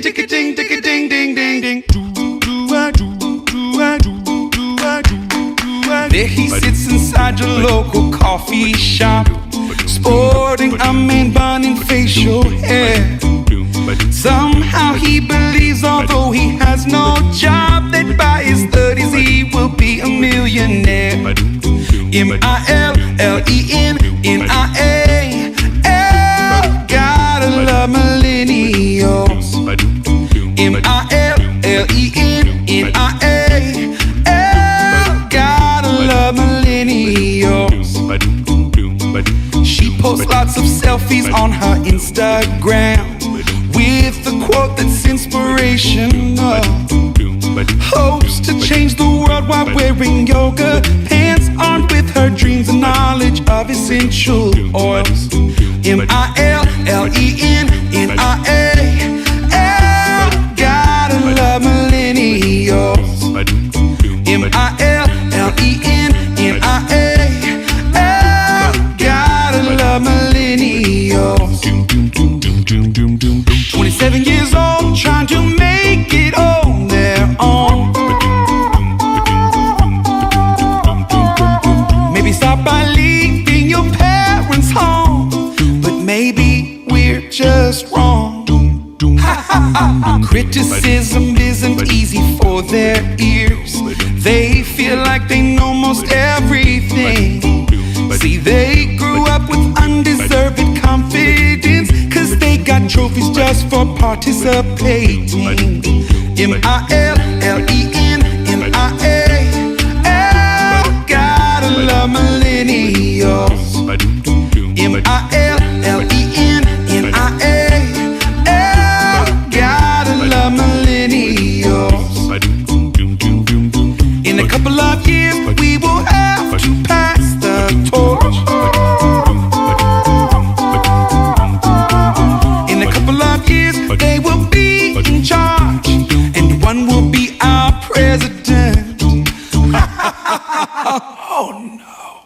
ding, tick a ding, tick a ding, ding, ding, ding. There he sits inside your local coffee shop, sporting a man bun and facial hair. Somehow he believes, although he has no job, that by his 30s he will be a millionaire. M-I-L-L-E-N-N-I-A-L. Gotta love millennials. M-I-L-L-E-N-N-I-A-L. Gotta love millennials. She posts lots of selfies on her Instagram with the quote that's inspirational. Hopes to change the world while wearing yoga pants, armed with her dreams and knowledge of essential oils. M-I-L-L-E-N-N-I-A-L. Gotta love millennials. M-I-L-L-E-N-N-I-A-L. Gotta love millennials. 27 years old, trying to make it on their own. Maybe stop by leaving your parents home, but maybe we're just wrong. Criticism isn't easy for their ears. They feel like they know most everything. See, they grew up with undeserved confidence, 'cause they got trophies just for participating. M-I-L-L-E-N-N-I-A-L. Gotta love millennials. M-I-L-L-E-N-N-I-A-L. Gotta love millennials. In a couple of years, we will have to pass the torch. In a couple of years, they will be in charge, and one will be our president. Oh no.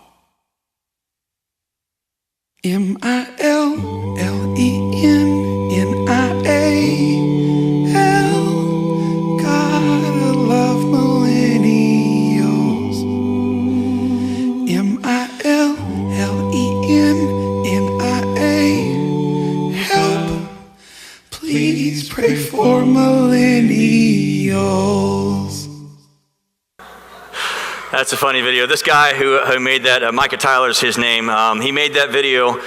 M-I-L-L-E-N-N-I-A-L. Gotta love millennials. M-I-L-L-E-N-N-I-A. Help, please pray for millennials. That's a funny video. This guy who made that, Micah Tyler's his name, he made that video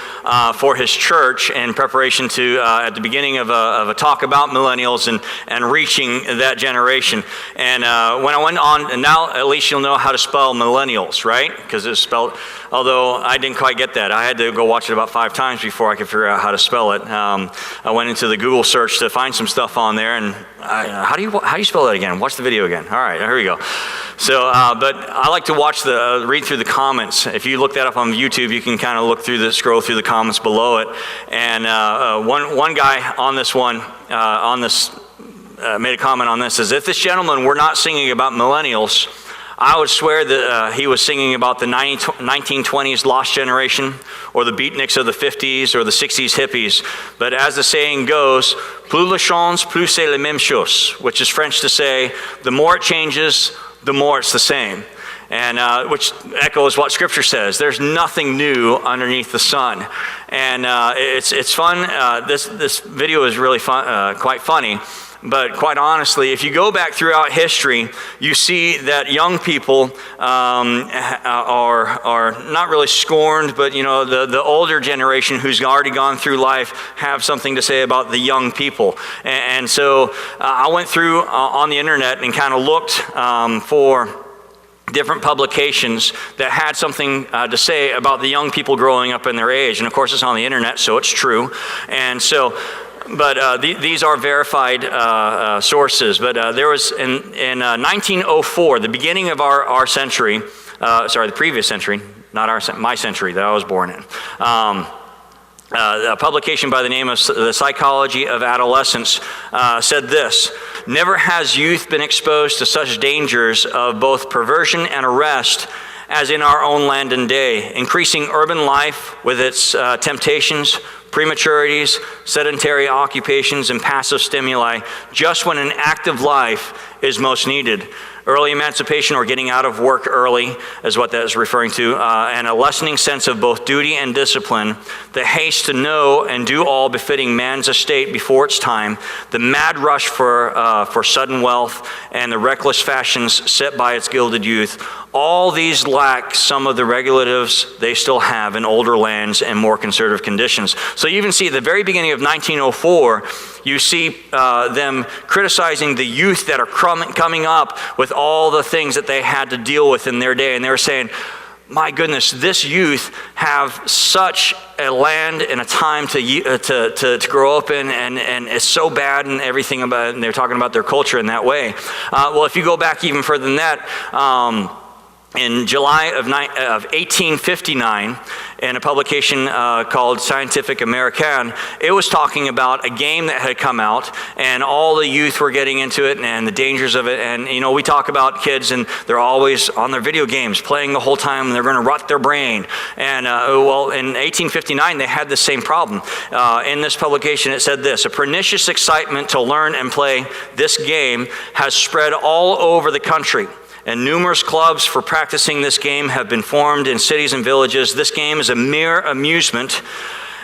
for his church in preparation to, at the beginning of a talk about millennials and reaching that generation. And when I went on, and now at least you'll know how to spell millennials, right? Because it's spelled, although I didn't quite get that. I had to go watch it about 5 times before I could figure out how to spell it. I went into the Google search to find some stuff on there, and how do you spell that again? Watch the video again. All right, here we go. So, but I like to watch read through the comments. If you look that up on YouTube, you can kind of scroll through the comments below it. And one guy on this one, made a comment on this, is if this gentleman were not singing about millennials, I would swear that he was singing about the 1920s lost generation, or the beatniks of the 50s, or the 60s hippies. But as the saying goes, plus le change, plus c'est la même chose, which is French to say, the more it changes, the more it's the same. And which echoes what Scripture says. There's nothing new underneath the sun. And it's fun. This video is really fun, quite funny. But quite honestly, if you go back throughout history, you see that young people are not really scorned, but the older generation who's already gone through life have something to say about the young people. And so I went through on the internet and kind of looked for different publications that had something to say about the young people growing up in their age. And of course, it's on the internet, so it's true. And so, but these are verified sources. But there was in 1904, the beginning of our century, the previous century, not my century that I was born in. A publication by the name of The Psychology of Adolescence said this: never has youth been exposed to such dangers of both perversion and arrest as in our own land and day. Increasing urban life with its temptations, prematurities, sedentary occupations, and passive stimuli, just when an active life is most needed. Early emancipation, or getting out of work early, is what that is referring to, and a lessening sense of both duty and discipline, the haste to know and do all befitting man's estate before its time, the mad rush for sudden wealth, and the reckless fashions set by its gilded youth. All these lack some of the regulatives they still have in older lands and more conservative conditions. So you even see at the very beginning of 1904, you see them criticizing the youth that are coming up with all the things that they had to deal with in their day. And they were saying, my goodness, this youth have such a land and a time to grow up in, and it's so bad and everything about it. And they're talking about their culture in that way. Well, if you go back even further than that, in July of 1859, in a publication called Scientific American, it was talking about a game that had come out, and all the youth were getting into it and the dangers of it. And you know, we talk about kids, and they're always on their video games, playing the whole time, and they're going to rot their brain. And well, in 1859, they had the same problem. In this publication, it said this: a pernicious excitement to learn and play this game has spread all over the country, and numerous clubs for practicing this game have been formed in cities and villages. This game is a mere amusement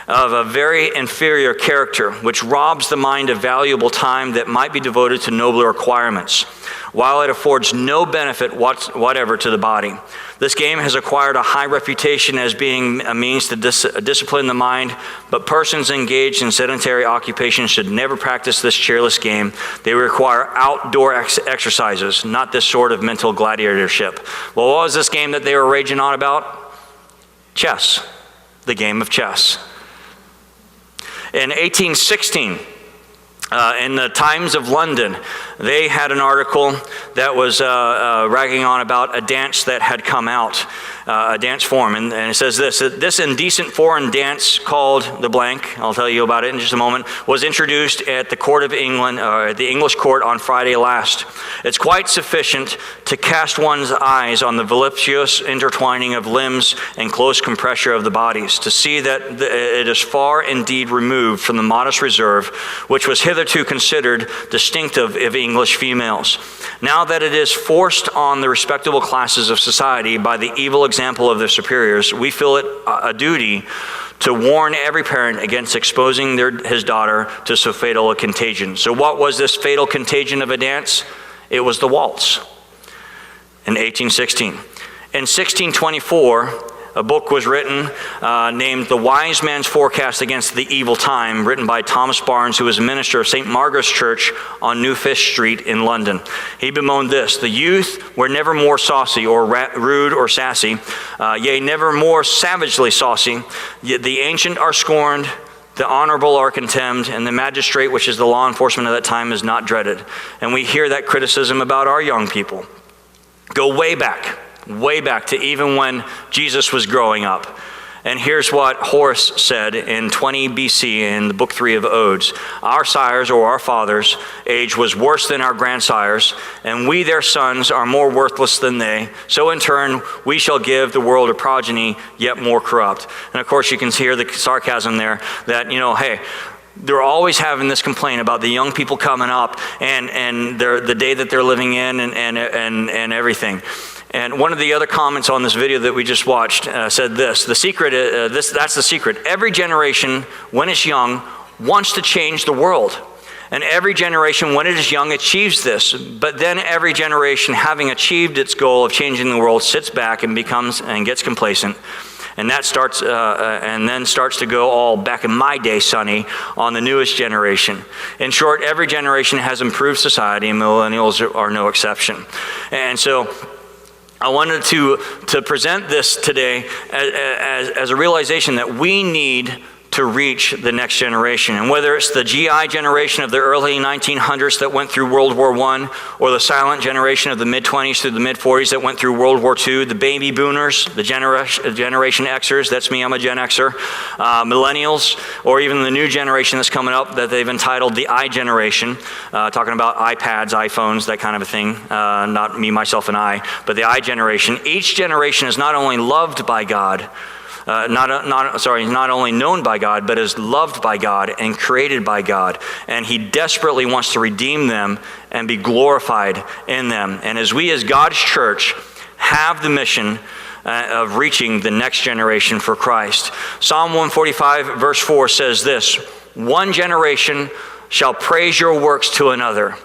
of a very inferior character, which robs the mind of valuable time that might be devoted to nobler acquirements, while it affords no benefit whatever to the body. This game has acquired a high reputation as being a means to discipline the mind, but persons engaged in sedentary occupations should never practice this cheerless game. They require outdoor exercises, not this sort of mental gladiatorship. Well, what was this game that they were raging on about? Chess, the game of chess. In 1816, in the Times of London, they had an article that was ragging on about a dance that had come out, a dance form, and it says this indecent foreign dance called the blank, I'll tell you about it in just a moment, was introduced at the Court of England, the English court on Friday last. It's quite sufficient to cast one's eyes on the voluptuous intertwining of limbs and close compression of the bodies, to see that it is far indeed removed from the modest reserve which was hitherto considered distinctive of English females. Now that it is forced on the respectable classes of society by the evil example of their superiors, we feel it a duty to warn every parent against exposing his daughter to so fatal a contagion. So what was this fatal contagion of a dance? It was the waltz in 1816. In 1624, a book was written named The Wise Man's Forecast Against the Evil Time, written by Thomas Barnes, who was a minister of St. Margaret's Church on New Fish Street in London. He bemoaned this: the youth were never more saucy or rude or sassy, yea, never more savagely saucy. The ancient are scorned, the honorable are contemned, and the magistrate, which is the law enforcement of that time, is not dreaded. And we hear that criticism about our young people. Go way back to even when Jesus was growing up. And here's what Horace said in 20 BC in the book 3 of Odes: our sires, or our fathers' age was worse than our grandsires, and we their sons are more worthless than they. So in turn we shall give the world a progeny yet more corrupt. And of course you can hear the sarcasm there, that, you know, hey, they're always having this complaint about the young people coming up and the day that they're living in and everything. And one of the other comments on this video that we just watched said this: the secret, that's the secret. Every generation, when it's young, wants to change the world. And every generation, when it is young, achieves this. But then every generation, having achieved its goal of changing the world, sits back and gets complacent. And that starts, and then starts to go all back in my day, Sonny, on the newest generation. In short, every generation has improved society, and millennials are no exception. And so I wanted to present this today as a realization that we need to reach the next generation. And whether it's the GI generation of the early 1900s that went through World War I, or the silent generation of the mid-20s through the mid-40s that went through World War II, the baby boomers, the Generation Xers, that's me, I'm a Gen Xer, millennials, or even the new generation that's coming up that they've entitled the iGeneration, talking about iPads, iPhones, that kind of a thing, not me, myself, and I, but the iGeneration. Each generation is not only loved by God, not only known by God, but is loved by God and created by God. And he desperately wants to redeem them and be glorified in them. And as we as God's church have the mission of reaching the next generation for Christ. Psalm 145 verse 4 says this, "One generation shall praise your works to another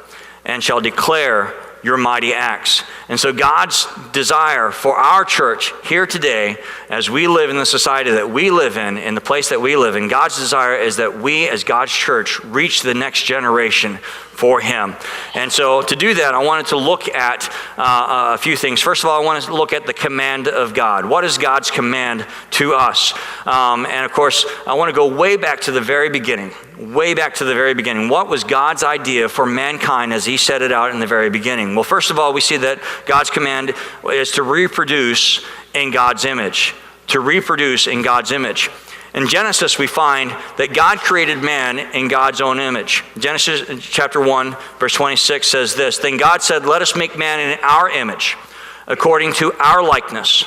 and shall declare your mighty acts." And so God's desire for our church here today, as we live in the society that we live in the place that we live in, God's desire is that we as God's church reach the next generation for him. And so to do that, I wanted to look at a few things. First of all, I want to look at the command of God. What is God's command to us? And of course, I want to go way back to the very beginning. Way back to the very beginning. What was God's idea for mankind as he set it out in the very beginning? Well, first of all, we see that God's command is to reproduce in God's image. To reproduce in God's image. In Genesis, we find that God created man in God's own image. Genesis chapter 1, verse 26 says this, "Then God said, let us make man in our image, according to our likeness."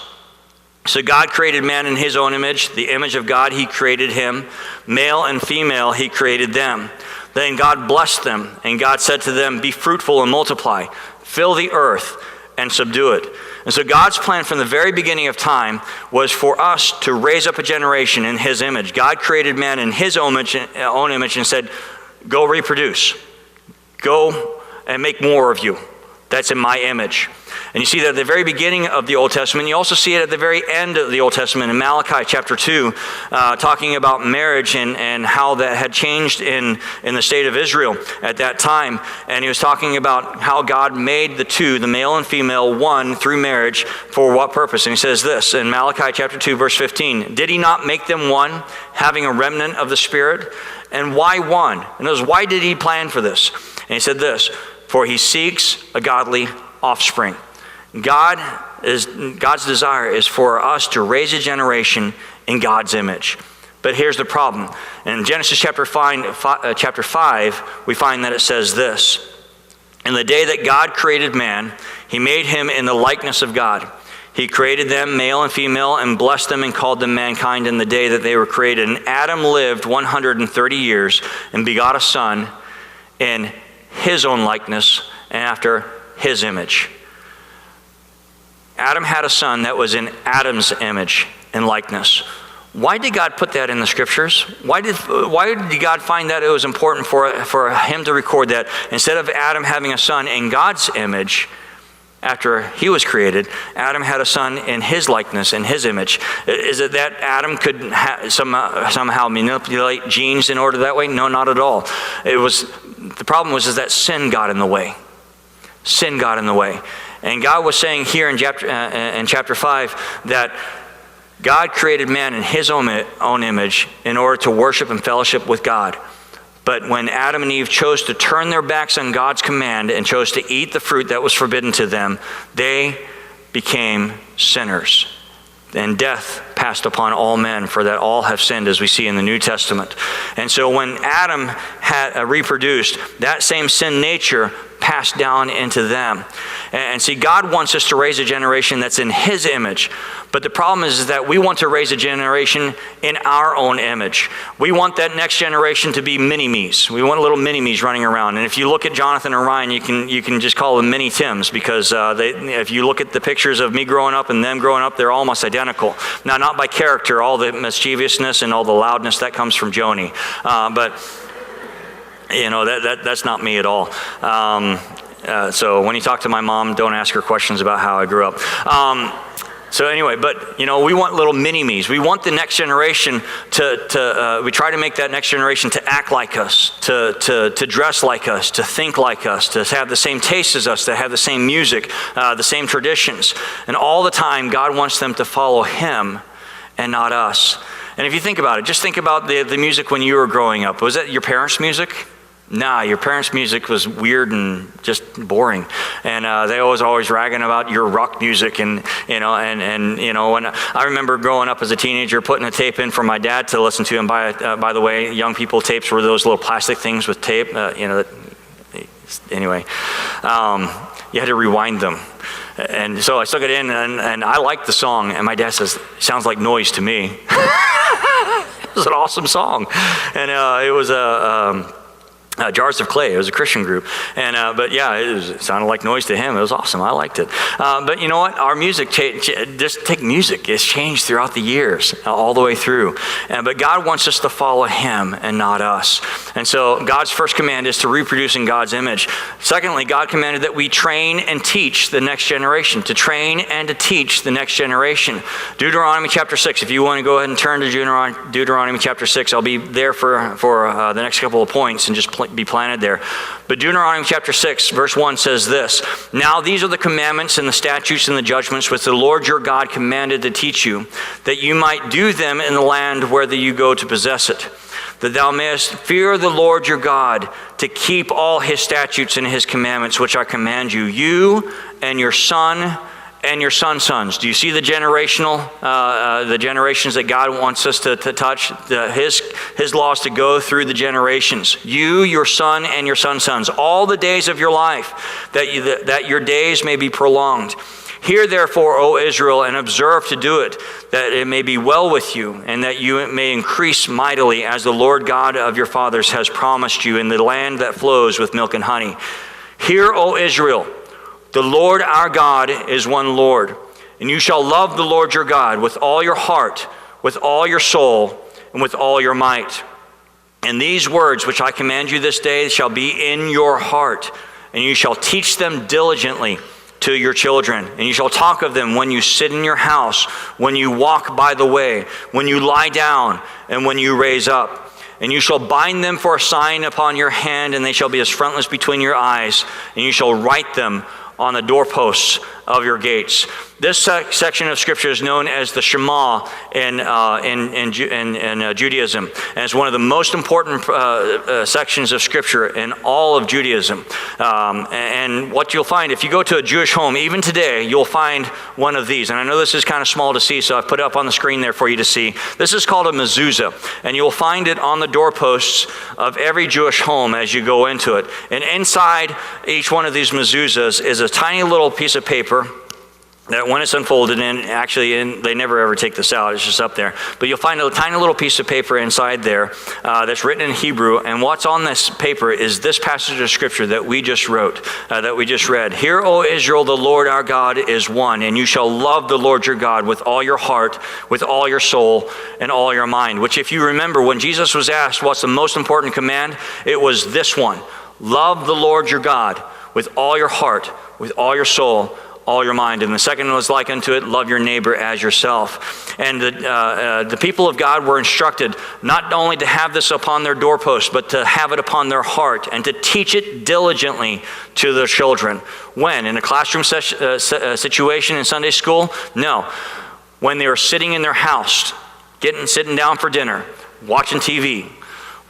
So God created man in his own image. The image of God, he created him. Male and female, he created them. Then God blessed them, and God said to them, "Be fruitful and multiply, fill the earth and subdue it." And so God's plan from the very beginning of time was for us to raise up a generation in his image. God created man in his own image and said, "Go reproduce. Go and make more of you. That's in my image." And you see that at the very beginning of the Old Testament. You also see it at the very end of the Old Testament in Malachi chapter 2, talking about marriage and how that had changed in the state of Israel at that time. And he was talking about how God made the two, the male and female, one through marriage for what purpose? And he says this in Malachi chapter 2, verse 15, "Did he not make them one, having a remnant of the Spirit? And why one?" In other words, why did he plan for this? And he said this, "For he seeks a godly offspring." God's desire is for us to raise a generation in God's image. But here's the problem. In Genesis chapter 5, we find that it says this, "In the day that God created man, he made him in the likeness of God. He created them, male and female, and blessed them and called them mankind in the day that they were created. And Adam lived 130 years and begot a son in his own likeness and after his image." Adam had a son that was in Adam's image and likeness. Why did God put that in the scriptures? Why did God find that it was important for him to record that instead of Adam having a son in God's image after he was created, Adam had a son in his likeness, in his image? Is it that Adam could somehow manipulate genes in order that way? No, not at all. The problem was that sin got in the way. Sin got in the way. And God was saying here in chapter 5 that God created man in his own image in order to worship and fellowship with God. But when Adam and Eve chose to turn their backs on God's command and chose to eat the fruit that was forbidden to them, they became sinners. And death passed upon all men, for that all have sinned, as we see in the New Testament. And so when Adam had reproduced, that same sin nature passed down into them. And see, God wants us to raise a generation that's in his image. But the problem is that we want to raise a generation in our own image. We want that next generation to be mini-me's. We want little mini-me's running around. And if you look at Jonathan and Ryan, you can just call them mini-Tims, because if you look at the pictures of me growing up and them growing up, they're almost identical. Now, not by character, all the mischievousness and all the loudness, that comes from Joni. But you know, that's not me at all. So when you talk to my mom, don't ask her questions about how I grew up. So anyway, but you know, we want little mini-me's. We want the next generation we try to make that next generation to act like us, to dress like us, to think like us, to have the same taste as us, to have the same music, the same traditions. And all the time, God wants them to follow him and not us. And if you think about it, just think about the music when you were growing up. Was that your parents' music? Nah, your parents' music was weird and just boring, and they always ragging about your rock music, and when I remember growing up as a teenager, putting a tape in for my dad to listen to. And by the way, young people tapes were those little plastic things with tape, anyway, you had to rewind them. And so I stuck it in, and I liked the song, and my dad says, sounds like noise to me. It was an awesome song. And it was Jars of Clay. It was a Christian group. And but yeah, it sounded like noise to him. It was awesome. I liked it. But you know what? Our music, just take music. It's changed throughout the years, all the way through. But God wants us to follow him and not us. And so God's first command is to reproduce in God's image. Secondly, God commanded that we train and teach the next generation, to train and to teach the next generation. Deuteronomy Chapter 6. If you want to go ahead and turn to Deuteronomy Chapter 6, I'll be there for the next couple of points and just be planted there. But Deuteronomy Chapter 6, verse 1 says this, now these are the commandments and the statutes and the judgments which the Lord your God commanded to teach you, that you might do them in the land whether you go to possess it, that thou mayest fear the Lord your God, to keep all his statutes and his commandments which I command you, you and your son and your son's sons. Do you see the generational, the generations that God wants us to touch? His laws to go through the generations. You, your son, and your son's sons. All the days of your life, that your days may be prolonged. Hear therefore, O Israel, and observe to do it, that it may be well with you, and that you may increase mightily, as the Lord God of your fathers has promised you, in the land that flows with milk and honey. Hear, O Israel, the Lord our God is one Lord, and you shall love the Lord your God with all your heart, with all your soul, and with all your might. And these words which I command you this day shall be in your heart, and you shall teach them diligently to your children. And you shall talk of them when you sit in your house, when you walk by the way, when you lie down, and when you raise up. And you shall bind them for a sign upon your hand, and they shall be as frontlets between your eyes, and you shall write them on the doorposts of your gates. This section of Scripture is known as the Shema in Judaism, and it's one of the most important sections of Scripture in all of Judaism. And what you'll find, if you go to a Jewish home, even today, you'll find one of these. And I know this is kind of small to see, so I've put it up on the screen there for you to see. This is called a Mezuzah, and you'll find it on the doorposts of every Jewish home as you go into it. And inside each one of these Mezuzahs is a tiny little piece of paper that when it's unfolded, and actually they never ever take this out, it's just up there, but you'll find a tiny little piece of paper inside there that's written in Hebrew, and what's on this paper is this passage of Scripture that we just wrote, that we just read. Hear, O Israel, the Lord our God is one, and you shall love the Lord your God with all your heart, with all your soul, and all your mind. Which, if you remember, when Jesus was asked what's the most important command, it was this one: love the Lord your God with all your heart, with all your soul, all your mind. And the second was like unto it, love your neighbor as yourself. And the people of God were instructed not only to have this upon their doorposts, but to have it upon their heart and to teach it diligently to their children. When? In a classroom situation in Sunday school? No. When they were sitting in their house, sitting down for dinner, watching TV,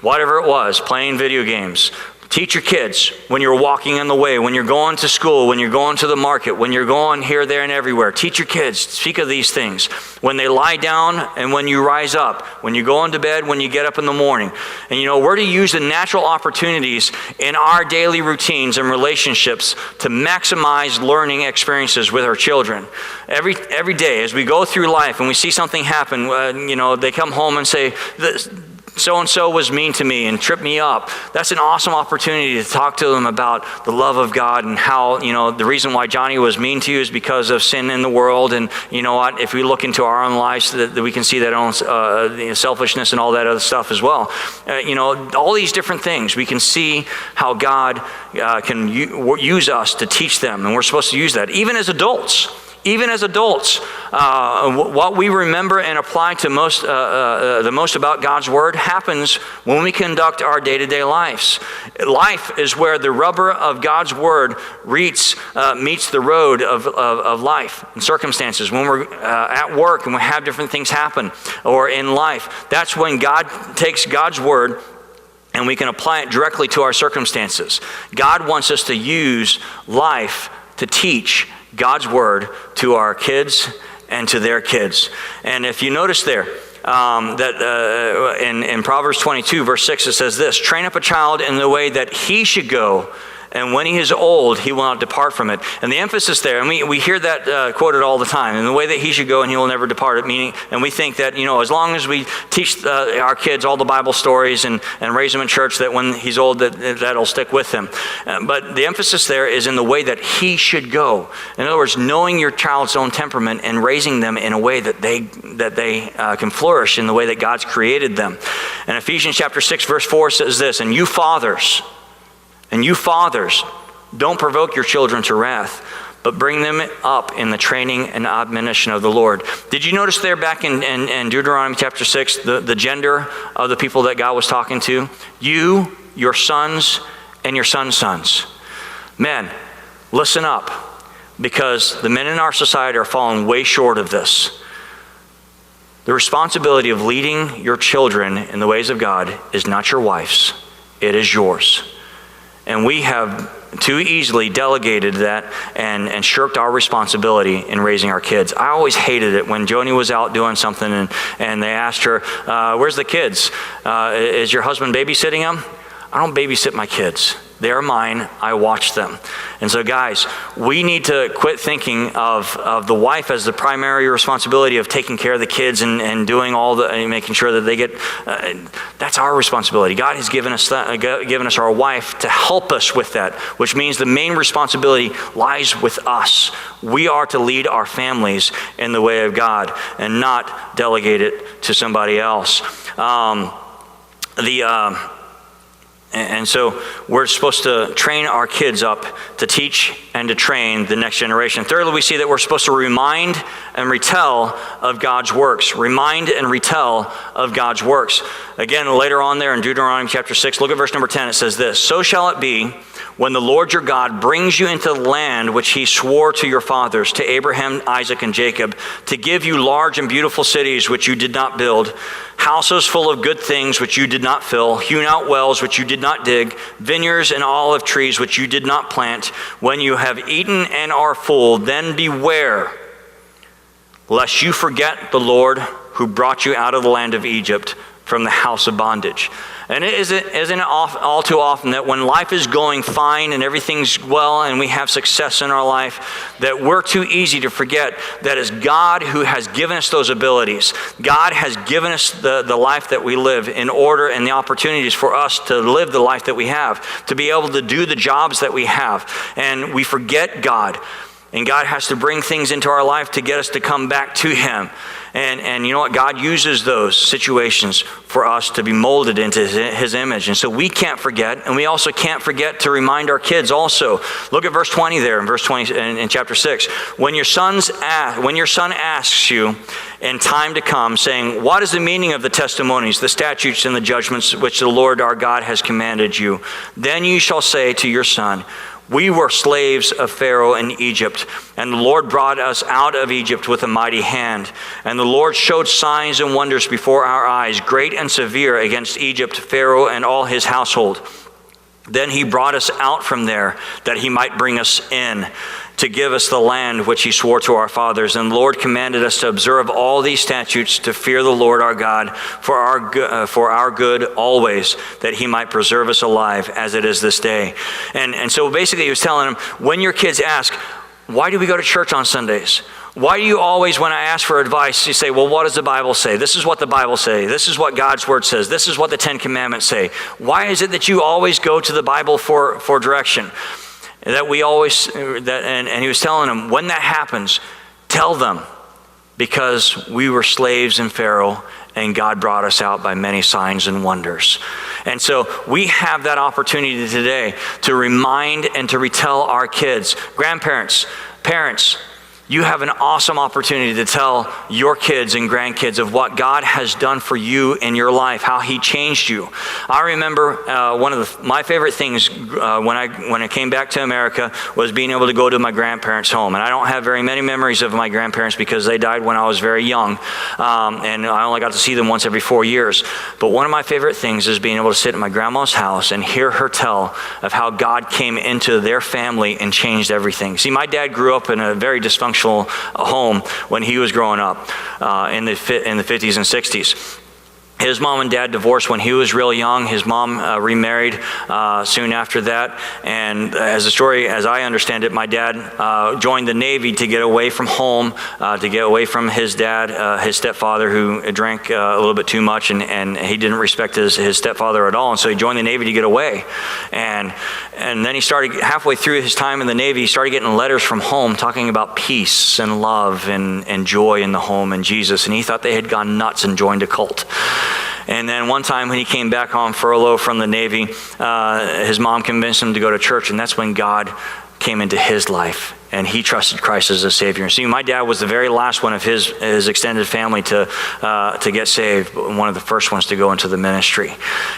whatever it was, playing video games. Teach your kids when you're walking on the way, when you're going to school, when you're going to the market, when you're going here, there, and everywhere. Teach your kids, speak of these things. When they lie down and when you rise up, when you go into bed, when you get up in the morning. And you know, we're to use the natural opportunities in our daily routines and relationships to maximize learning experiences with our children. Every day as we go through life and we see something happen, they come home and say, so-and-so was mean to me and tripped me up. That's an awesome opportunity to talk to them about the love of God and how, the reason why Johnny was mean to you is because of sin in the world. And you know what, if we look into our own lives, that we can see that own selfishness and all that other stuff as well. All these different things, we can see how God can use us to teach them. And we're supposed to use that, even as adults. What we remember and apply to the most about God's Word happens when we conduct our day-to-day lives. Life is where the rubber of God's Word meets the road of life and circumstances. When we're at work and we have different things happen, or in life, that's when God takes God's Word and we can apply it directly to our circumstances. God wants us to use life to teach God's Word to our kids and to their kids. And if you notice there, in Proverbs 22, verse 6, it says this: train up a child in the way that he should go, and when he is old, he will not depart from it. And the emphasis there, and we hear that quoted all the time, in the way that he should go and he will never depart it, meaning, and we think that, as long as we teach our kids all the Bible stories and raise them in church, that when he's old, that'll stick with him. But the emphasis there is in the way that he should go. In other words, knowing your child's own temperament and raising them in a way that they can flourish in the way that God's created them. And Ephesians chapter 6, verse 4 says this, and you fathers, don't provoke your children to wrath, but bring them up in the training and admonition of the Lord. Did you notice there back in Deuteronomy chapter 6, the gender of the people that God was talking to? You, your sons, and your sons' sons. Men, listen up, because the men in our society are falling way short of this. The responsibility of leading your children in the ways of God is not your wife's, it is yours. And we have too easily delegated that and shirked our responsibility in raising our kids. I always hated it when Joni was out doing something and they asked her, where's the kids? Is your husband babysitting them? I don't babysit my kids. They are mine. I watch them. And so guys, we need to quit thinking of the wife as the primary responsibility of taking care of the kids and doing all and making sure that they get, that's our responsibility. God has given us our wife to help us with that, which means the main responsibility lies with us. We are to lead our families in the way of God and not delegate it to somebody else. And so we're supposed to train our kids up to teach and to train the next generation. Thirdly, we see that we're supposed to remind and retell of God's works. Remind and retell of God's works. Again, later on there in Deuteronomy chapter 6, look at verse number 10. It says this, so shall it be when the Lord your God brings you into the land which he swore to your fathers, to Abraham, Isaac, and Jacob, to give you large and beautiful cities which you did not build, houses full of good things which you did not fill, hewn out wells which you did not dig, vineyards and olive trees which you did not plant. When you have eaten and are full, then beware, lest you forget the Lord who brought you out of the land of Egypt from the house of bondage. And isn't it all too often that when life is going fine and everything's well and we have success in our life, that we're too easy to forget that it's God who has given us those abilities. God has given us the life that we live in order and the opportunities for us to live the life that we have, to be able to do the jobs that we have. And we forget God. And God has to bring things into our life to get us to come back to him. And you know what? God uses those situations for us to be molded into his image. And so we can't forget, and we also can't forget to remind our kids also. Look at verse 20 there, in verse 20 in chapter 6. When your son asks you in time to come, saying, what is the meaning of the testimonies, the statutes, and the judgments which the Lord our God has commanded you? Then you shall say to your son, we were slaves of Pharaoh in Egypt, and the Lord brought us out of Egypt with a mighty hand. And the Lord showed signs and wonders before our eyes, great and severe, against Egypt, Pharaoh, and all his household. Then he brought us out from there, that he might bring us in, to give us the land which he swore to our fathers. And the Lord commanded us to observe all these statutes, to fear the Lord our God for our good always, that he might preserve us alive as it is this day. And so basically he was telling them, when your kids ask, why do we go to church on Sundays? Why do you always, when I ask for advice, you say, well, what does the Bible say? This is what the Bible says. This is what God's word says. This is what the 10 Commandments say. Why is it that you always go to the Bible for direction? And he was telling them, when that happens, tell them, because we were slaves in Pharaoh and God brought us out by many signs and wonders. And so we have that opportunity today to remind and to retell our kids. Grandparents, parents, you have an awesome opportunity to tell your kids and grandkids of what God has done for you in your life, how he changed you. I remember one of my favorite things when I came back to America was being able to go to my grandparents' home. And I don't have very many memories of my grandparents because they died when I was very young. And I only got to see them once every 4 years. But one of my favorite things is being able to sit at my grandma's house and hear her tell of how God came into their family and changed everything. See, my dad grew up in a very dysfunctional home when he was growing up in the 50s and 60s. His mom and dad divorced when he was real young. His mom remarried soon after that. And as a story, as I understand it, my dad joined the Navy to get away from home, to get away from his dad, his stepfather, who drank a little bit too much, and he didn't respect his stepfather at all. And so he joined the Navy to get away. And then he started, halfway through his time in the Navy, he started getting letters from home talking about peace and love and joy in the home and Jesus. And he thought they had gone nuts and joined a cult. And then one time when he came back on furlough from the Navy, his mom convinced him to go to church, and that's when God came into his life, and he trusted Christ as a Savior. See, my dad was the very last one of his extended family to get saved, but one of the first ones to go into the ministry.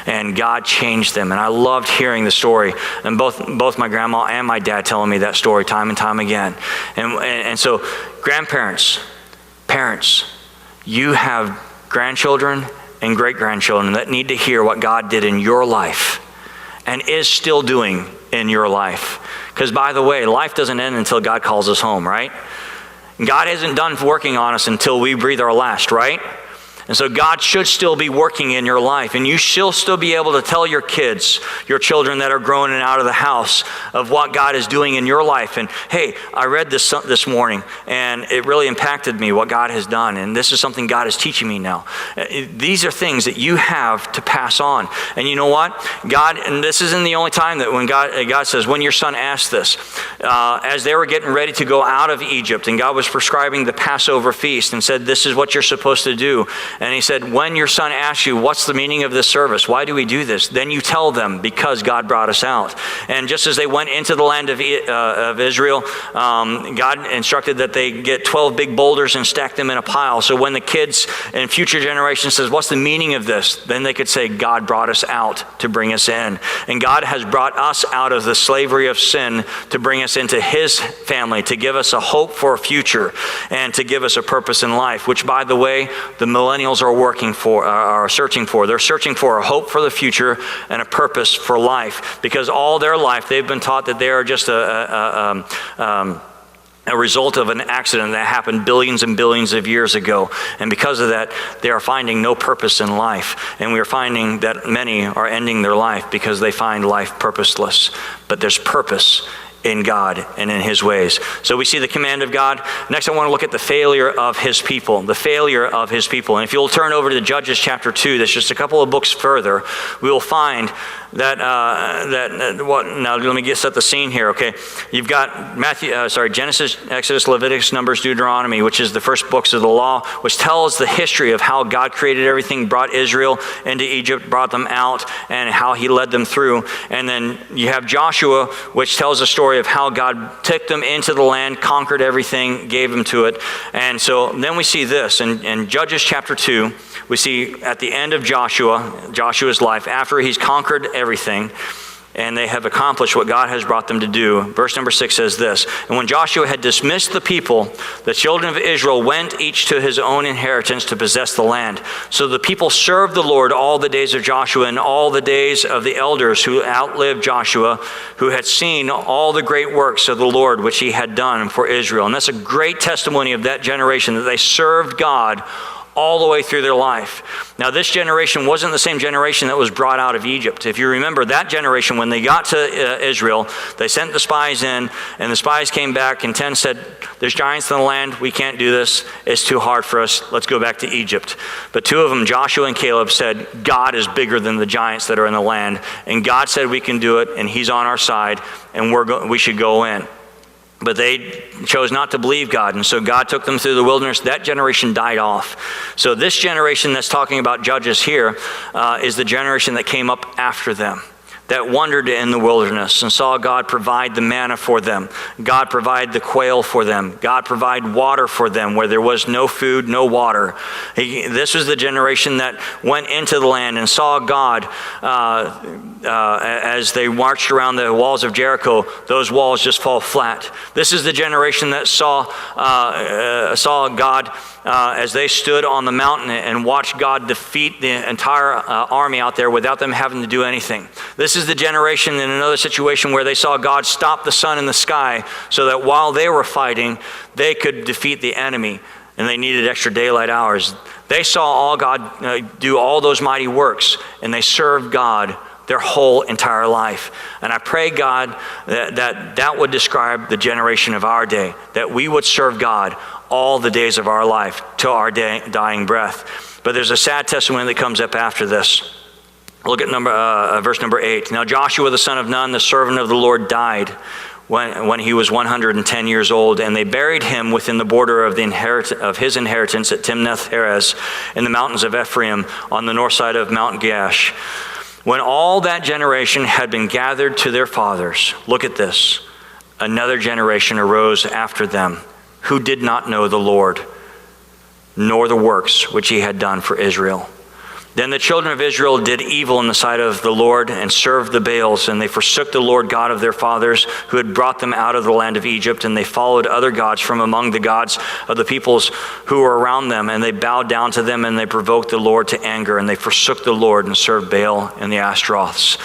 And God changed them, and I loved hearing the story. And both my grandma and my dad telling me that story time and time again. And so, grandparents, parents, you have grandchildren and great-grandchildren that need to hear what God did in your life and is still doing in your life. Because by the way, life doesn't end until God calls us home, right? God isn't done working on us until we breathe our last, right? And so God should still be working in your life, and you should still be able to tell your kids, your children that are growing out of the house, of what God is doing in your life. And hey, I read this morning, and it really impacted me, what God has done. And this is something God is teaching me now. These are things that you have to pass on. And you know what? God, and this isn't the only time that when God says, when your son asked this, as they were getting ready to go out of Egypt, and God was prescribing the Passover feast and said, this is what you're supposed to do. And he said, when your son asks you, what's the meaning of this service? Why do we do this? Then you tell them, because God brought us out. And just as they went into the land of Israel, God instructed that they get 12 big boulders and stack them in a pile. So when the kids and future generations says, what's the meaning of this? Then they could say, God brought us out to bring us in. And God has brought us out of the slavery of sin to bring us into his family, to give us a hope for a future and to give us a purpose in life, which, by the way, the Millennials are searching for. They're searching for a hope for the future and a purpose for life, because all their life they've been taught that they are just a result of an accident that happened billions and billions of years ago. And because of that, they are finding no purpose in life. And we are finding that many are ending their life because they find life purposeless. But there's purpose in God and in his ways. So we see the command of God. Next, I want to look at the failure of his people. The failure of his people. And if you'll turn over to Judges chapter 2, that's just a couple of books further, we will find that, now let me set the scene here, okay? You've got Genesis, Exodus, Leviticus, Numbers, Deuteronomy, which is the first books of the law, which tells the history of how God created everything, brought Israel into Egypt, brought them out, and how he led them through. And then you have Joshua, which tells a story of how God took them into the land, conquered everything, gave them to it. And so then we see this in Judges chapter 2, we see at the end of Joshua's life, after he's conquered everything, and they have accomplished what God has brought them to do. Verse number 6 says this, and when Joshua had dismissed the people, the children of Israel went each to his own inheritance to possess the land. So the people served the Lord all the days of Joshua and all the days of the elders who outlived Joshua, who had seen all the great works of the Lord which he had done for Israel. And that's a great testimony of that generation, that they served God all the way through their life. Now, this generation wasn't the same generation that was brought out of Egypt. If you remember that generation, when they got to Israel, they sent the spies in, and the spies came back, and 10 said, there's giants in the land, we can't do this, it's too hard for us, let's go back to Egypt. But 2 of them, Joshua and Caleb, said, God is bigger than the giants that are in the land, and God said we can do it, and he's on our side, and we should go in. But they chose not to believe God, and so God took them through the wilderness. That generation died off. So this generation that's talking about Judges here is the generation that came up after them, that wandered in the wilderness and saw God provide the manna for them. God provide the quail for them. God provide water for them where there was no food, no water. This was the generation that went into the land and saw God as they marched around the walls of Jericho. Those walls just fall flat. This is the generation that saw God as they stood on the mountain and watched God defeat the entire army out there without them having to do anything. This is the generation in another situation where they saw God stop the sun in the sky so that while they were fighting, they could defeat the enemy. and they needed extra daylight hours. They saw all God do all those mighty works, and they served God their whole entire life. And I pray, God, that would describe the generation of our day, that we would serve God all the days of our life till our dying breath. But there's a sad testimony that comes up after this. Look at verse number 8. Now Joshua the son of Nun, the servant of the Lord, died when he was 110 years old, and they buried him within the border of his inheritance at Timnath-Heres in the mountains of Ephraim on the north side of Mount Gaash. When all that generation had been gathered to their fathers, look at this, another generation arose after them who did not know the Lord, nor the works which he had done for Israel. Then the children of Israel did evil in the sight of the Lord and served the Baals, and they forsook the Lord God of their fathers who had brought them out of the land of Egypt, and they followed other gods from among the gods of the peoples who were around them, and they bowed down to them, and they provoked the Lord to anger, and they forsook the Lord and served Baal and the Ashtaroths.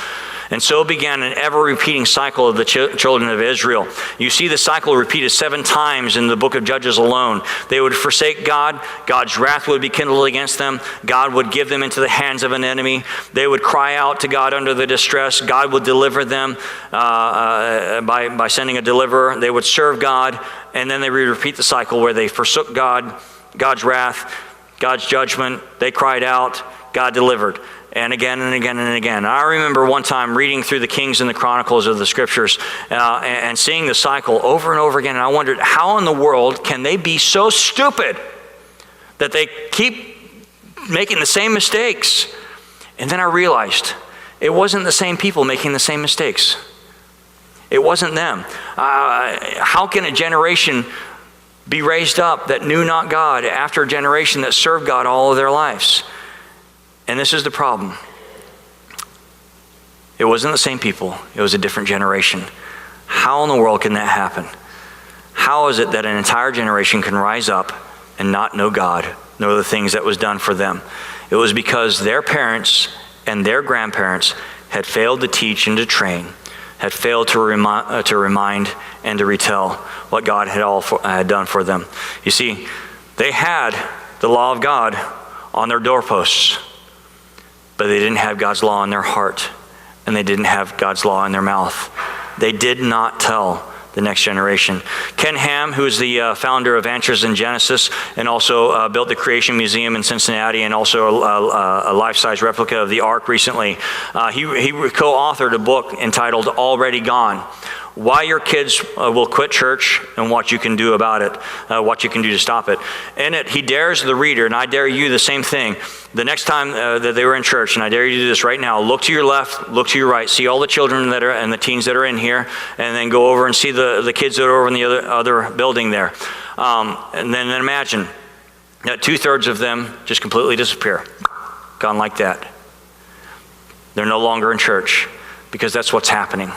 And so began an ever-repeating cycle of the children of Israel. You see the cycle repeated 7 times in the book of Judges alone. They would forsake God. God's wrath would be kindled against them. God would give them into the hands of an enemy. They would cry out to God under the distress. God would deliver them by sending a deliverer. They would serve God, and then they would repeat the cycle where they forsook God, God's wrath, God's judgment. They cried out, God delivered. And again and again and again. I remember one time reading through the Kings and the Chronicles of the Scriptures and seeing the cycle over and over again. And I wondered, how in the world can they be so stupid that they keep making the same mistakes? And then I realized it wasn't the same people making the same mistakes. It wasn't them. How can a generation be raised up that knew not God after a generation that served God all of their lives? And this is the problem. It wasn't the same people. It was a different generation. How in the world can that happen? How is it that an entire generation can rise up and not know God, know the things that was done for them? It was because their parents and their grandparents had failed to teach and to train, had failed to remind and to retell what God had done for them. You see, they had the law of God on their doorposts, but they didn't have God's law in their heart, and they didn't have God's law in their mouth. They did not tell the next generation. Ken Ham, who is the founder of Answers in Genesis, and also built the Creation Museum in Cincinnati, and also a life-size replica of the Ark recently, he co-authored a book entitled Already Gone: Why Your Kids Will Quit Church and What You Can Do About It, what you can do to stop it. In it, he dares the reader, and I dare you the same thing. The next time that they were in church, and I dare you to do this right now, look to your left, look to your right, see all the children that are and the teens that are in here, and then go over and see the kids that are over in the other building there. And then imagine that 2/3 of them just completely disappear, gone like that. They're no longer in church, because that's what's happening.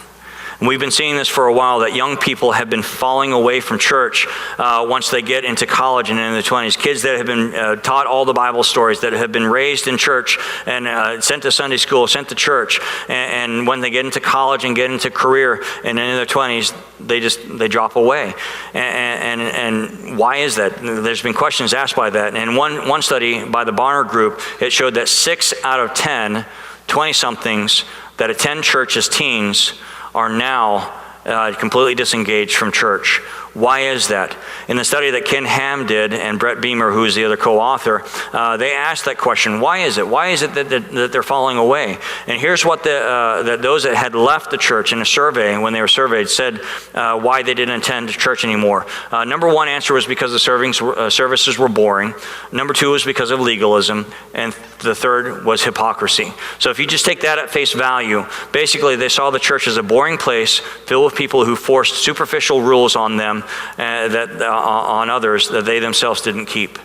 And we've been seeing this for a while, that young people have been falling away from church once they get into college and in their 20s. Kids that have been taught all the Bible stories, that have been raised in church and sent to Sunday school, sent to church. And when they get into college and get into career and in their 20s, they drop away. And why is that? There's been questions asked by that. And one study by the Barner Group, it showed that 6 out of 10 20-somethings that attend church as teens are now completely disengaged from church. Why is that? In the study that Ken Ham did, and Brett Beamer, who is the other co-author, they asked that question: why is it? Why is it that they're falling away? And here's what that those that had left the church in a survey, when they were surveyed, said why they didn't attend church anymore. Number one answer was because the services were boring. Number two was because of legalism. And the third was hypocrisy. So if you just take that at face value, basically they saw the church as a boring place filled with people who forced superficial rules on them, on others that they themselves didn't keep.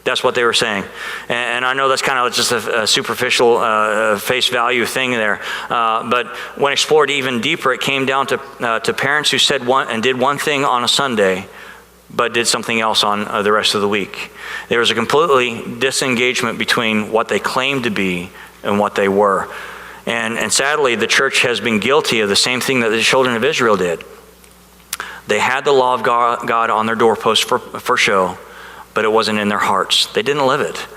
That's what they were saying. And I know that's kind of just a superficial face value thing there. But when explored even deeper, it came down to parents who said did one thing on a Sunday, but did something else on the rest of the week. There was a completely disengagement between what they claimed to be and what they were. And sadly, the church has been guilty of the same thing that the children of Israel did. They had the law of God on their doorposts for show, but it wasn't in their hearts. They didn't live it.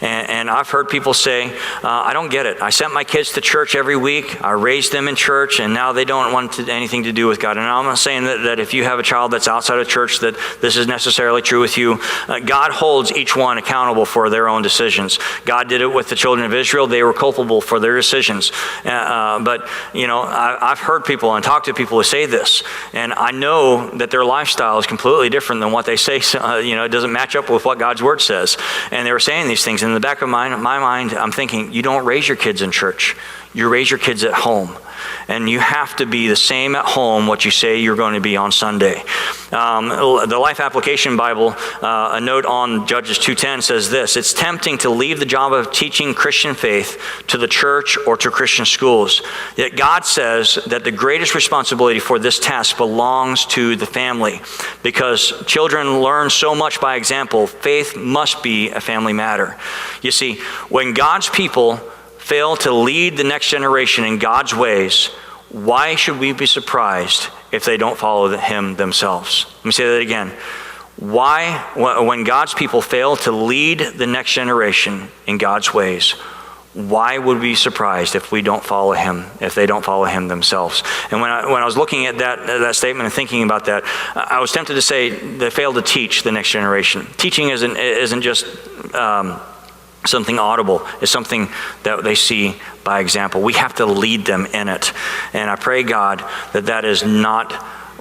And I've heard people say, I don't get it. I sent my kids to church every week. I raised them in church, and now they don't want anything to do with God. And I'm not saying that if you have a child that's outside of church that this is necessarily true with you. God holds each one accountable for their own decisions. God did it with the children of Israel. They were culpable for their decisions. But, I've heard people and talked to people who say this, and I know that their lifestyle is completely different than what they say. It doesn't match up with what God's word says. And they were saying these things. In the back of my mind, I'm thinking, you don't raise your kids in church. You raise your kids at home. And you have to be the same at home what you say you're going to be on Sunday. The Life Application Bible, a note on Judges 2:10 says this: it's tempting to leave the job of teaching Christian faith to the church or to Christian schools. Yet God says that the greatest responsibility for this task belongs to the family. Because children learn so much by example, faith must be a family matter. You see, when God's people fail to lead the next generation in God's ways, why should we be surprised if they don't follow him themselves? Let me say that again. Why, when God's people fail to lead the next generation in God's ways, why would we be surprised if we don't follow him, if they don't follow him themselves? And when I was looking at that statement and thinking about that, I was tempted to say they fail to teach the next generation. Teaching isn't just something audible. It's something that they see by example. We have to lead them in it. And I pray, God, that is not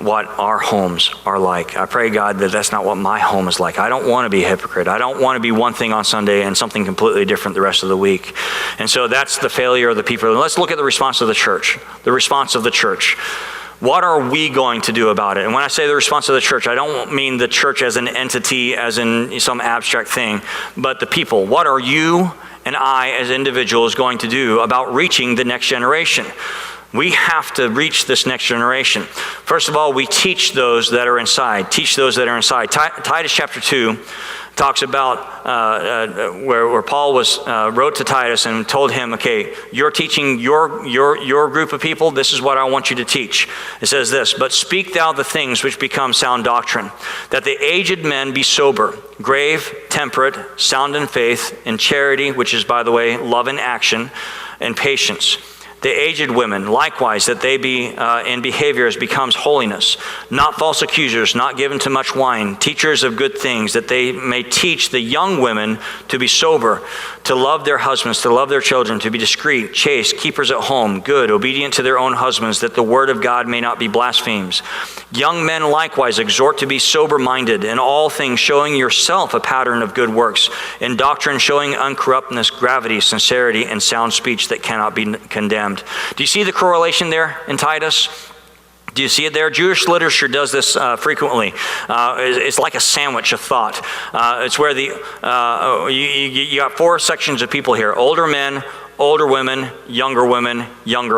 what our homes are like. I pray, God, that that's not what my home is like. I don't want to be a hypocrite. I don't want to be one thing on Sunday and something completely different the rest of the week. And so that's the failure of the people. And let's look at the response of the church. The response of the church. What are we going to do about it? And when I say the response of the church, I don't mean the church as an entity, as in some abstract thing, but the people. What are you and I as individuals going to do about reaching the next generation? We have to reach this next generation. First of all, we teach those that are inside. Teach those that are inside. Titus chapter 2 talks about where Paul wrote to Titus and told him, okay, you're teaching your group of people, this is what I want you to teach. It says this: but speak thou the things which become sound doctrine, that the aged men be sober, grave, temperate, sound in faith, in charity, which is, by the way, love in action, and patience. The aged women, likewise, that they be in behavior as becomes holiness, not false accusers, not given to much wine, teachers of good things, that they may teach the young women to be sober, to love their husbands, to love their children, to be discreet, chaste, keepers at home, good, obedient to their own husbands, that the word of God may not be blasphemed. Young men likewise exhort to be sober-minded, in all things showing yourself a pattern of good works, in doctrine showing uncorruptness, gravity, sincerity, and sound speech that cannot be condemned. Do you see the correlation there in Titus? Do you see it there? Jewish literature does this frequently. It's like a sandwich of thought. It's where you got four sections of people here: older men, older women, younger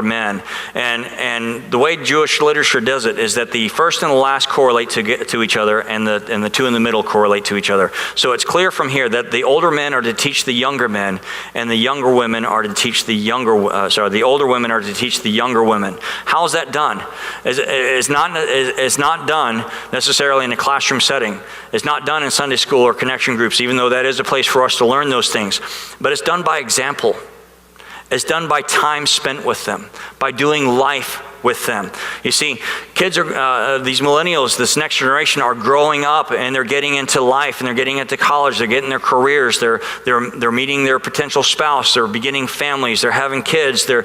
men. And the way Jewish literature does it is that the first and the last correlate to each other, and the two in the middle correlate to each other. So it's clear from here that the older men are to teach the younger men, and the younger women are to teach the older women are to teach the younger women. How is that done? It's not done necessarily in a classroom setting. It's not done in Sunday school or connection groups, even though that is a place for us to learn those things. But it's done by example. It's done by time spent with them, by doing life with them. You see, kids are, these millennials, this next generation, are growing up and they're getting into life and they're getting into college, they're getting their careers, they're meeting their potential spouse, they're beginning families, they're having kids, they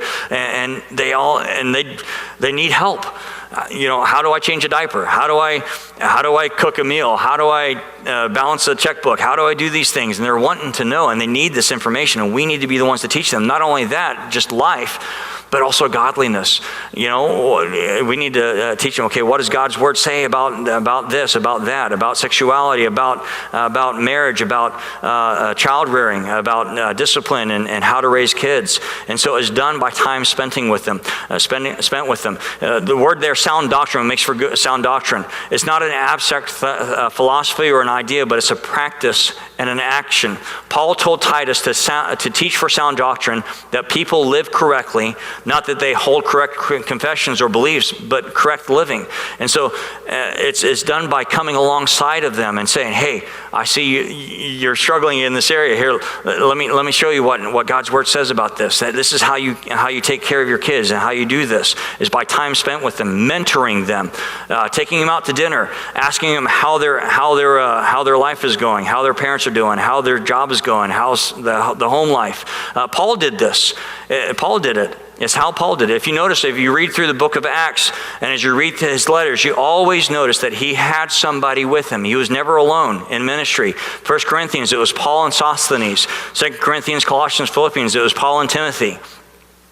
need help. How do I change a diaper? How do I cook a meal? How do I balance a checkbook? How do I do these things? And they're wanting to know, and they need this information, and we need to be the ones to teach them. Not only that, just life, but also godliness. We need to teach them, okay, what does God's word say about this, about that, about sexuality, about marriage, about child rearing, about discipline and how to raise kids. And so it's done by time spent with them. The word there, sound doctrine, makes for good sound doctrine. It's not an abstract philosophy or an idea, but it's a practice and an action. Paul told Titus to teach for sound doctrine, that people live correctly, Not that they hold correct confessions or beliefs, but correct living. And so it's done by coming alongside of them and saying, hey, I see you're struggling in this area. Here, let me show you what God's word says about this. That this is how you take care of your kids, and how you do this is by time spent with them, mentoring them, taking them out to dinner, asking them how their life is going, how their parents are doing, how their job is going, how's the home life. Paul did this. Paul did it. It's how Paul did it. If you notice, if you read through the book of Acts, and as you read his letters, you always notice that he had somebody with him. He was never alone in ministry. 1 Corinthians, it was Paul and Sosthenes. 2 Corinthians, Colossians, Philippians, it was Paul and Timothy.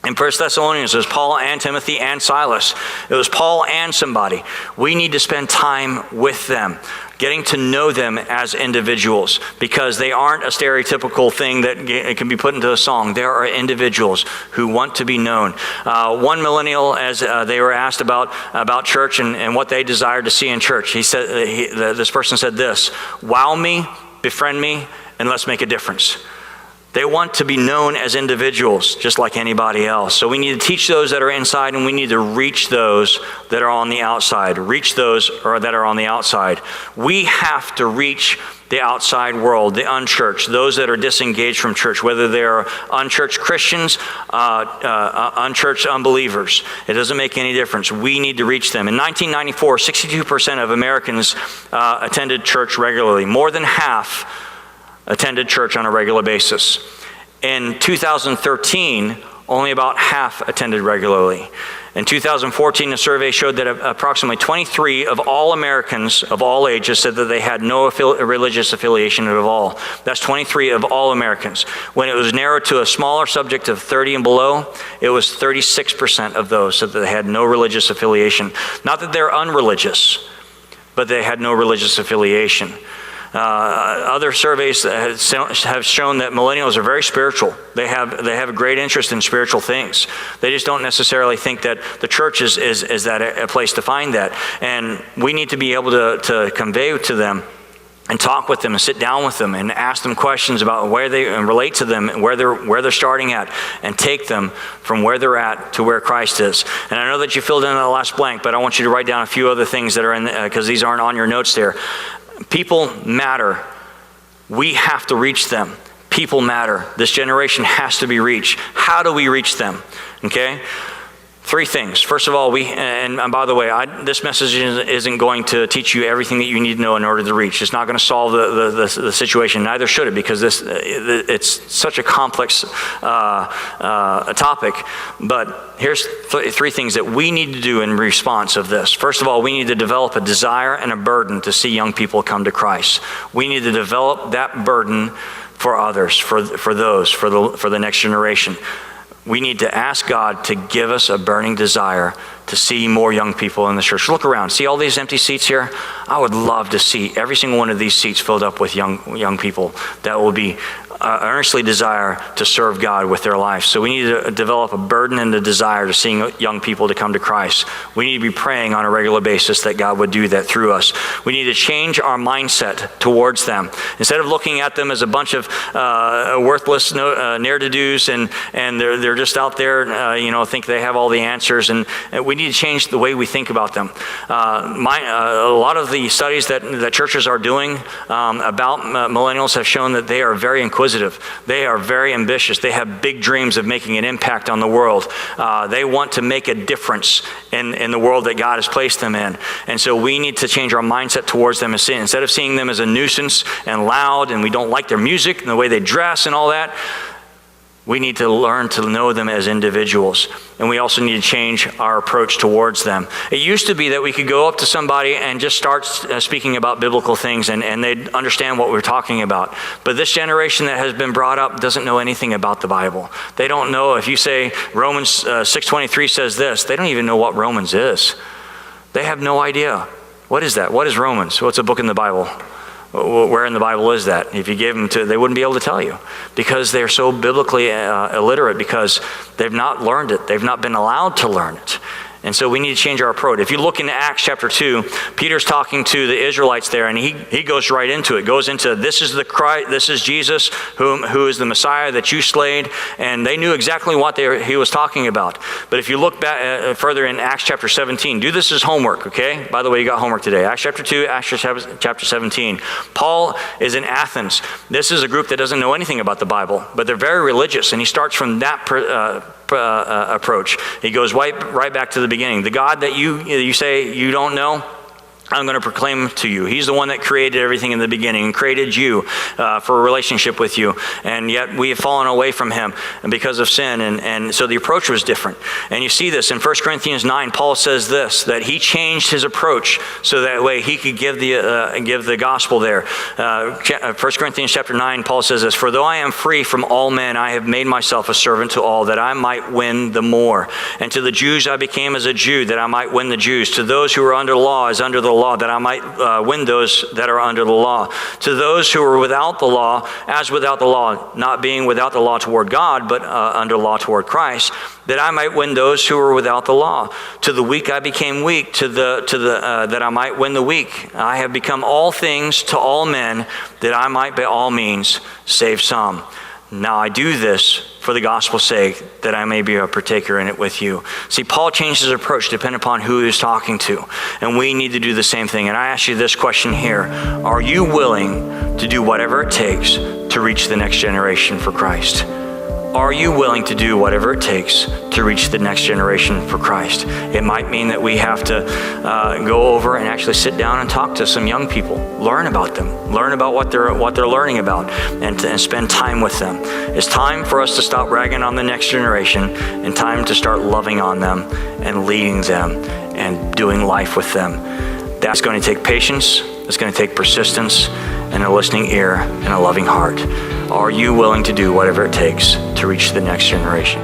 In 1 Thessalonians, it was Paul and Timothy and Silas. It was Paul and somebody. We need to spend time with them, getting to know them as individuals, because they aren't a stereotypical thing that can be put into a song. There are individuals who want to be known. One millennial, as they were asked about church and what they desired to see in church, this person said this: wow me, befriend me, and let's make a difference. They want to be known as individuals, just like anybody else. So we need to teach those that are inside, and we need to reach those that are on the outside. Reach those that are on the outside. We have to reach the outside world, the unchurched, those that are disengaged from church, whether they're unchurched Christians, unchurched unbelievers. It doesn't make any difference. We need to reach them. In 1994, 62% of Americans attended church regularly. More than half attended church on a regular basis. In 2013, only about half attended regularly. In 2014, a survey showed that approximately 23 of all Americans of all ages said that they had no religious affiliation at all. That's 23 of all Americans. When it was narrowed to a smaller subject of 30 and below, it was 36% of those said that they had no religious affiliation. Not that they're unreligious, but they had no religious affiliation. Other surveys have shown that millennials are very spiritual. They have a great interest in spiritual things. They just don't necessarily think that the church is that a place to find that. And we need to be able to convey to them and talk with them and sit down with them and ask them questions about where they and relate to them and where they're starting at, and take them from where they're at to where Christ is. And I know that you filled in the last blank, but I want you to write down a few other things that are in, because these aren't on your notes there. People matter. We have to reach them. People matter. This generation has to be reached. How do we reach them? Okay? 3 things. First of all, and by the way, this message isn't going to teach you everything that you need to know in order to reach. It's not going to solve the situation. Neither should it, because it's such a complex topic. But here's 3 things that we need to do in response of this. First of all, we need to develop a desire and a burden to see young people come to Christ. We need to develop that burden for others, for the next generation. We need to ask God to give us a burning desire to see more young people in the church. Look around. See all these empty seats here? I would love to see every single one of these seats filled up with young people that will be earnestly desire to serve God with their life. So we need to develop a burden and a desire to seeing young people to come to Christ. We need to be praying on a regular basis that God would do that through us. We need to change our mindset towards them. Instead of looking at them as a bunch of worthless ne'er-do-dos and they're just out there, think they have all the answers. And we need to change the way we think about them. A lot of the studies that churches are doing about millennials have shown that they are very inquisitive. They are very ambitious. They have big dreams of making an impact on the world. They want to make a difference in the world that God has placed them in. And so we need to change our mindset towards them. Instead of seeing them as a nuisance and loud, and we don't like their music and the way they dress and all that, we need to learn to know them as individuals. And we also need to change our approach towards them. It used to be that we could go up to somebody and just start speaking about biblical things and they'd understand what we're talking about. But this generation that has been brought up doesn't know anything about the Bible. They don't know. If you say Romans 6:23 says this, they don't even know what Romans is. They have no idea. What is that? What is Romans? What's a book in the Bible? Where in the Bible is that? If you gave them to, they wouldn't be able to tell you, because they're so biblically illiterate, because they've not learned it. They've not been allowed to learn it. And so we need to change our approach. If you look into Acts chapter 2, Peter's talking to the Israelites there, and he goes right into it. Goes into, this is the Christ, this is Jesus, who is the Messiah that you slayed. And they knew exactly what he was talking about. But if you look back further in Acts chapter 17, do this as homework, okay? By the way, you got homework today. Acts chapter 2, Acts chapter 17. Paul is in Athens. This is a group that doesn't know anything about the Bible, but they're very religious, and he starts from that approach. He goes right back to the beginning. The God that you say you don't know, I'm going to proclaim to you. He's the one that created everything in the beginning and created you for a relationship with you. And yet we have fallen away from him because of sin. And so the approach was different. And you see this in 1 Corinthians 9, Paul says this, that he changed his approach so that way he could give the gospel there. 1 Corinthians chapter 9, Paul says this, for though I am free from all men, I have made myself a servant to all, that I might win the more. And to the Jews I became as a Jew, that I might win the Jews. To those who are under law, as under the law, that I might win those that are under the law. To those who are without the law, as without the law, not being without the law toward God, but under law toward Christ, that I might win those who are without the law. To the weak I became weak, that I might win the weak. I have become all things to all men, that I might by all means save some. Now I do this for the gospel's sake, that I may be a partaker in it with you. See, Paul changed his approach depending upon who he was talking to. And we need to do the same thing. And I ask you this question here. Are you willing to do whatever it takes to reach the next generation for Christ? Are you willing to do whatever it takes to reach the next generation for Christ? It might mean that we have to go over and actually sit down and talk to some young people, learn about them, learn about what they're learning about, and spend time with them. It's time for us to stop ragging on the next generation and time to start loving on them and leading them and doing life with them. That's going to take patience. It's going to take persistence and a listening ear and a loving heart. Are you willing to do whatever it takes to reach the next generation?